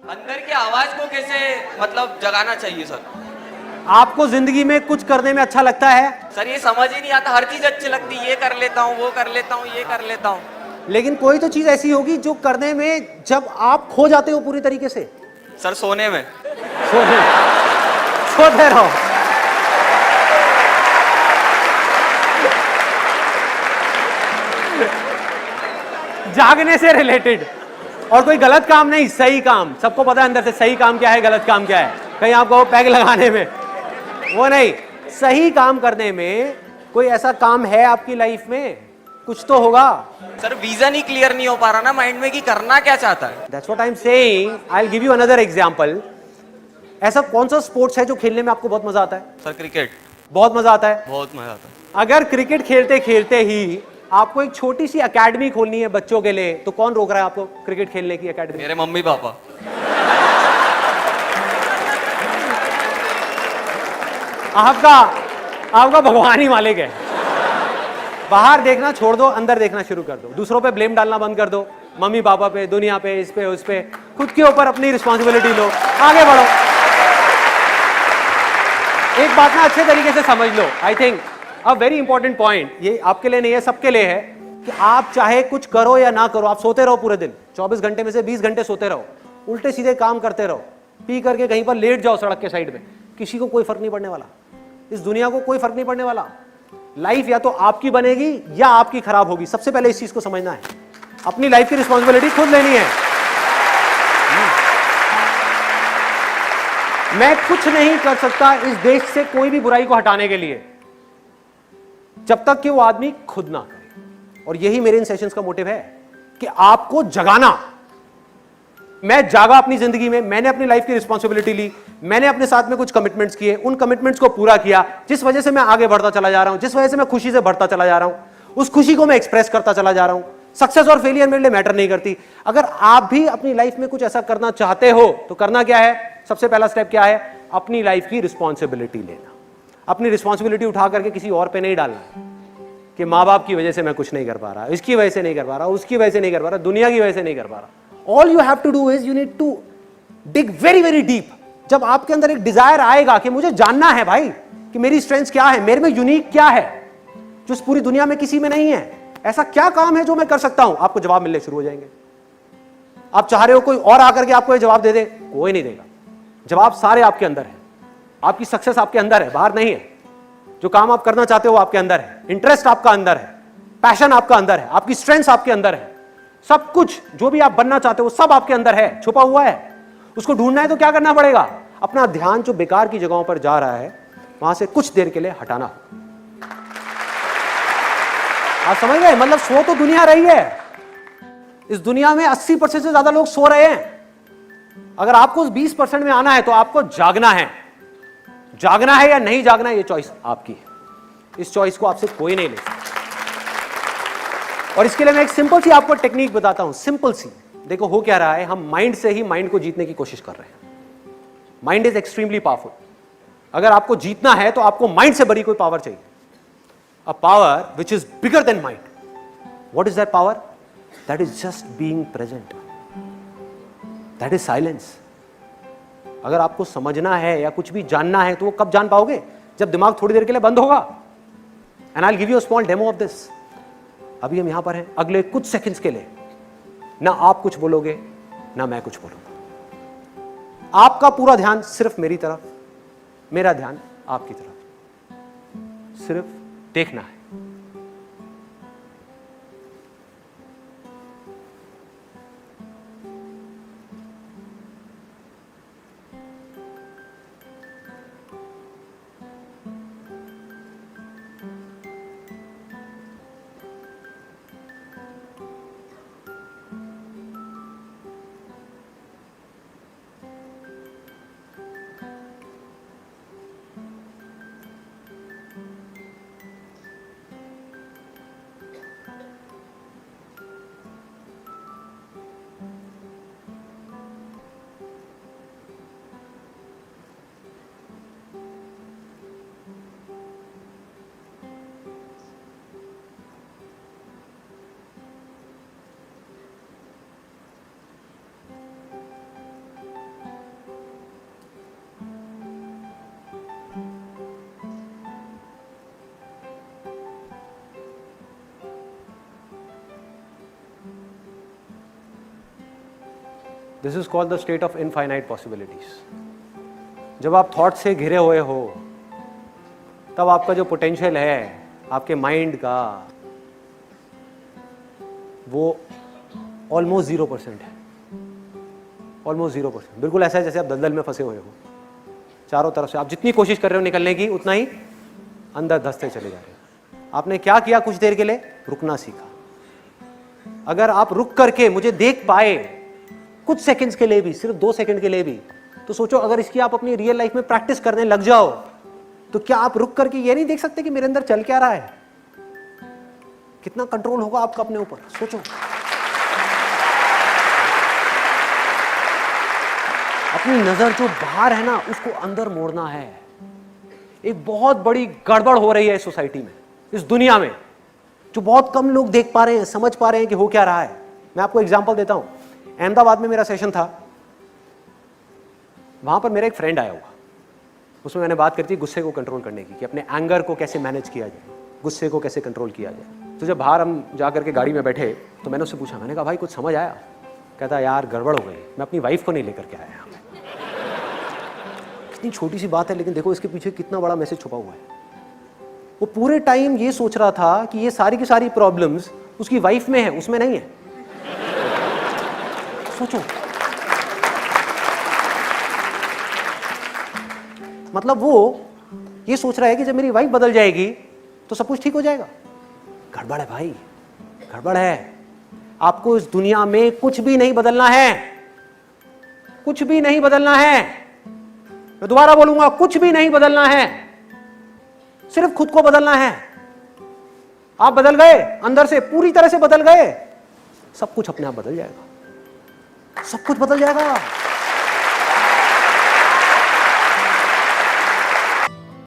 अंदर की आवाज को कैसे मतलब जगाना चाहिए सर? आपको जिंदगी में कुछ करने में अच्छा लगता है, सर ये समझ ही नहीं आता, हर चीज अच्छी लगती है, ये कर लेता हूँ, वो कर लेता हूँ, ये कर लेता हूँ। लेकिन कोई तो चीज ऐसी होगी जो करने में जब आप खो जाते हो पूरी तरीके से। सर सोने में। सोते सोते रहो। जागने से रिलेटेड और कोई गलत काम नहीं, सही काम। सबको पता है अंदर से सही काम क्या है, गलत काम क्या है। कहीं आपको पैग लगाने में वो नहीं, सही काम करने में कोई ऐसा काम है आपकी लाइफ में, कुछ तो होगा। सर विजन ही क्लियर नहीं हो पा रहा ना माइंड में कि करना क्या चाहता है। That's what I am saying. I will give you another example. ऐसा कौन सा स्पोर्ट्स है जो खेलने में आपको बहुत मजा आता है? Sir cricket. बहुत मजा आता है। बहुत मजा आता है। अगर क्रिकेट खेलते खेलते ही आपको एक छोटी सी एकेडमी खोलनी है बच्चों के लिए, तो कौन रोक रहा है आपको क्रिकेट खेलने की एकेडमी? मेरे मम्मी पापा। आपका भगवान ही मालिक है। बाहर देखना छोड़ दो, अंदर देखना शुरू कर दो। दूसरों पे ब्लेम डालना बंद कर दो, मम्मी पापा पे, दुनिया पे, इस पे उस पे। खुद के ऊपर अपनी रिस्पॉन्सिबिलिटी लो, आगे बढ़ो। एक बात ना अच्छे तरीके से समझ लो। I think a very important point, ये आपके लिए नहीं है, सबके लिए है, कि आप चाहे कुछ करो या ना करो, आप सोते रहो पूरे दिन, 24 घंटे में से 20 घंटे सोते रहो, उल्टे सीधे काम करते रहो, पी करके कहीं पर लेट जाओ सड़क के साइड में, किसी को कोई फर्क नहीं पड़ने वाला। इस दुनिया को कोई फर्क नहीं पड़ने वाला। लाइफ या तो आपकी बनेगी या आपकी खराब होगी। सबसे पहले इस चीज को समझना है। अपनी लाइफ की रिस्पॉन्सिबिलिटी खुद लेनी है। मैं कुछ नहीं कर सकता इस देश से कोई भी बुराई को हटाने के लिए, जब तक कि वो आदमी खुद ना करे। और यही मेरे इन सेशंस का मोटिव है कि आपको जगाना। मैं जागा अपनी जिंदगी में, मैंने अपनी लाइफ की रिस्पॉन्सिबिलिटी ली, मैंने अपने साथ में कुछ कमिटमेंट्स किए, उन कमिटमेंट्स को पूरा किया, जिस वजह से मैं आगे बढ़ता चला जा रहा हूं, जिस वजह से मैं खुशी से बढ़ता चला जा रहा हूं, उस खुशी को मैं एक्सप्रेस करता चला जा रहा हूं। सक्सेस और फेलियर मेरे लिए मैटर नहीं करती। अगर आप भी अपनी लाइफ में कुछ ऐसा करना चाहते हो तो करना क्या है? सबसे पहला स्टेप क्या है? अपनी लाइफ की रिस्पॉन्सिबिलिटी लेना। अपनी रिस्पॉन्सिबिलिटी उठा करके किसी और पे नहीं डालना कि माँ बाप की वजह से मैं कुछ नहीं कर पा रहा, इसकी वजह से नहीं कर पा रहा, उसकी वजह से नहीं कर पा रहा, दुनिया की वजह से नहीं कर पा रहा। All you have to do is you need to dig very very deep। जब आपके अंदर एक डिजायर आएगा कि मुझे जानना है भाई कि मेरी स्ट्रेंथ क्या है, मेरे में यूनिक क्या है जो इस पूरी दुनिया में किसी में नहीं है, ऐसा क्या काम है जो मैं कर सकता हूं, आपको जवाब मिलने शुरू हो जाएंगे। आप चाह रहे हो कोई और आकर के आपको ये जवाब दे दे, कोई नहीं देगा। जवाब सारे आपके अंदर है। आपकी सक्सेस आपके अंदर है, बाहर नहीं है। जो काम आप करना चाहते हो आपके अंदर है, इंटरेस्ट आपका अंदर है, पैशन आपका अंदर है, आपकी स्ट्रेंथ आपके अंदर है। सब कुछ जो भी आप बनना चाहते हो सब आपके अंदर है, छुपा हुआ है। उसको ढूंढना है तो क्या करना पड़ेगा? अपना ध्यान जो बेकार की जगहों पर जा रहा है वहां से कुछ देर के लिए हटाना हो। आप समझ गए? मतलब सो तो दुनिया रही है। इस दुनिया में 80% से ज्यादा लोग सो रहे हैं। अगर आपको उस 20% में आना है तो आपको जागना है। जागना है या नहीं जागना है, ये चॉइस आपकी है। इस चॉइस को आपसे कोई नहीं ले सकता। और इसके लिए मैं एक सिंपल सी आपको टेक्निक बताता हूं, सिंपल सी। देखो हो क्या रहा है, हम माइंड से ही माइंड को जीतने की कोशिश कर रहे हैं। Mind is extremely powerful. अगर आपको जीतना है तो आपको माइंड से बड़ी कोई पावर चाहिए, a power which is bigger than mind. What is that power? That is just being present, that is silence. अगर आपको समझना है या कुछ भी जानना है तो वो कब जान पाओगे? जब दिमाग थोड़ी देर के लिए बंद होगा। And I will give you a small demo of this. अभी हम यहां पर हैं, अगले कुछ सेकंड्स के लिए ना आप कुछ बोलोगे ना मैं कुछ बोलूंगा। आपका पूरा ध्यान सिर्फ मेरी तरफ, मेरा ध्यान आपकी तरफ। सिर्फ देखना है। This is called the state of infinite possibilities. जब आप थॉट से घिरे हुए हो तब आपका जो पोटेंशियल है आपके माइंड का वो ऑलमोस्ट 0% है, ऑलमोस्ट 0%। बिल्कुल ऐसा है जैसे आप दलदल में फंसे हुए हो, चारों तरफ से आप जितनी कोशिश कर रहे हो निकलने की उतना ही अंदर धंसते चले जा रहे हो। आपने क्या किया? कुछ देर के लिए रुकना सीखा। अगर आप रुक करके मुझे देख पाए कुछ सेकंड्स के लिए भी, सिर्फ 2 सेकंड के लिए भी, तो सोचो अगर इसकी आप अपनी रियल लाइफ में प्रैक्टिस करने लग जाओ तो क्या आप रुक करके ये नहीं देख सकते कि मेरे अंदर चल क्या रहा है? कितना कंट्रोल होगा आपका अपने ऊपर, सोचो। अपनी नजर जो बाहर है ना उसको अंदर मोड़ना है। एक बहुत बड़ी गड़बड़ हो रही है इस सोसाइटी में, इस दुनिया में, जो बहुत कम लोग देख पा रहे हैं, समझ पा रहे हैं कि हो क्या रहा है। मैं आपको एग्जांपल देता हूं। अहमदाबाद में मेरा सेशन था, वहां पर मेरा एक फ्रेंड आया हुआ, उसमें मैंने बात करती गुस्से को कंट्रोल करने की, कि अपने एंगर को कैसे मैनेज किया जाए, गुस्से को कैसे कंट्रोल किया जाए। तो जब बाहर हम जाकर के गाड़ी में बैठे तो मैंने उससे पूछा, मैंने कहा भाई कुछ समझ आया? कहता यार गड़बड़ हो गई, मैं अपनी वाइफ को नहीं लेकर के आया। कितनी छोटी सी बात है लेकिन देखो इसके पीछे कितना बड़ा मैसेज छुपा हुआ है। वो पूरे टाइम ये सोच रहा था कि ये सारी की सारी प्रॉब्लम्स उसकी वाइफ में है, उसमें नहीं है। सोचो, मतलब वो ये सोच रहा है कि जब मेरी वाइफ बदल जाएगी तो सब कुछ ठीक हो जाएगा। गड़बड़ है भाई, गड़बड़ है। आपको इस दुनिया में कुछ भी नहीं बदलना है, कुछ भी नहीं बदलना है। मैं दोबारा बोलूंगा, कुछ भी नहीं बदलना है, सिर्फ खुद को बदलना है। आप बदल गए, अंदर से पूरी तरह से बदल गए, सब कुछ अपने आप बदल जाएगा, सब कुछ बदल जाएगा।